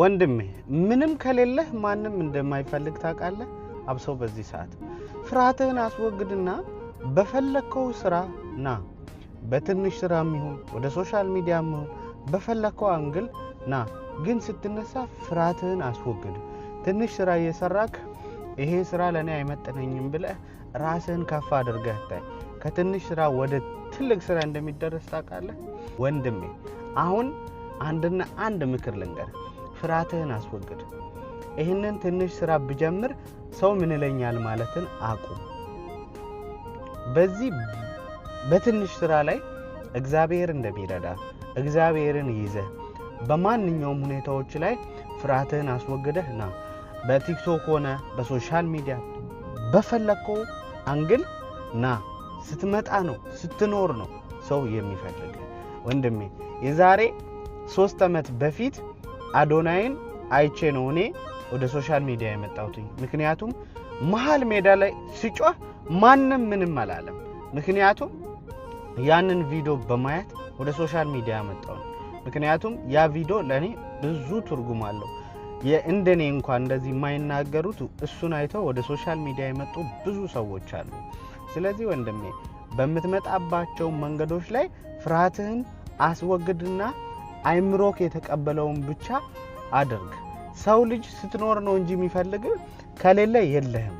ወንድሜ ምንም ከሌለህ ማንም እንደማይፈልግ ታውቃለህ አብሰው በዚህ ሰዓት ፍርሃትህን አስወግድና በፈለከው ስራና በትንሽ ስራም ይሁን ወደ ሶሻል ሚዲያም ይሁን በፈለከው አንግል ና ግን ስትነሳ ፍርሃትህን አስወግድ ትንሽ ስራ እየሰራክ ይሄ ስራ ለኔ አይመጥነኝም ብለህ ራስህን ከፍ አድርገህ ታይ ከትንሽ ስራ ወደ ትልቅ ስራ እንደሚደርስ ታውቃለህ ወንድሜ አሁን አንድና አንድ ምክር ልንገር ፍርሃትህን አስወግድ ይሄንን ትንሽ ስራ ብጀምር ሰው ምን ይለኛል ማለትን አቁም በዚህ በትንሽ ስራ ላይ እግዚአብሔር እንደሚረዳ እግዚአብሔርን ይዘህ በማንኛውም ሁኔታዎች ላይ ፍርሃትህን አስወግደህና በቲክቶክ ሆነ በሶሻል ሚዲያ በፈለከው አንግል ና ስትመጣ ነው ስትኖር ነው ሰው የሚፈልግ ወንድሜ የዛሬ 3 አመት በፊት አዶናይን አይቼ ነው እኔ ወደ ሶሻል ሚዲያ የመጣሁት ምክንያቱም መሃል ሜዳ ላይ ሲጮህ ማንንም ምንም አላለም ምክንያቱም ያንን ቪዲዮ በማየት ወደ ሶሻል ሚዲያ መጣሁ ምክንያቱም ያ ቪዲዮ ለኔ ብዙ ትርጉም አለው የእንደኔ እንኳን እንደዚህ የማይናገሩት እሱን አይተው ወደ ሶሻል ሚዲያ የመጡ ብዙ ሰዎች አሉ ስለዚህ ወንድሜ በመትመጣባቸው መንገዶች ላይ ፍርሃትህን አስወግድና አይምሮክ የተቀበለውን ብቻ አድርግ ሰው ልጅ ስትኖር ነው እንጂ የሚፈልግ ከሌለ የለህም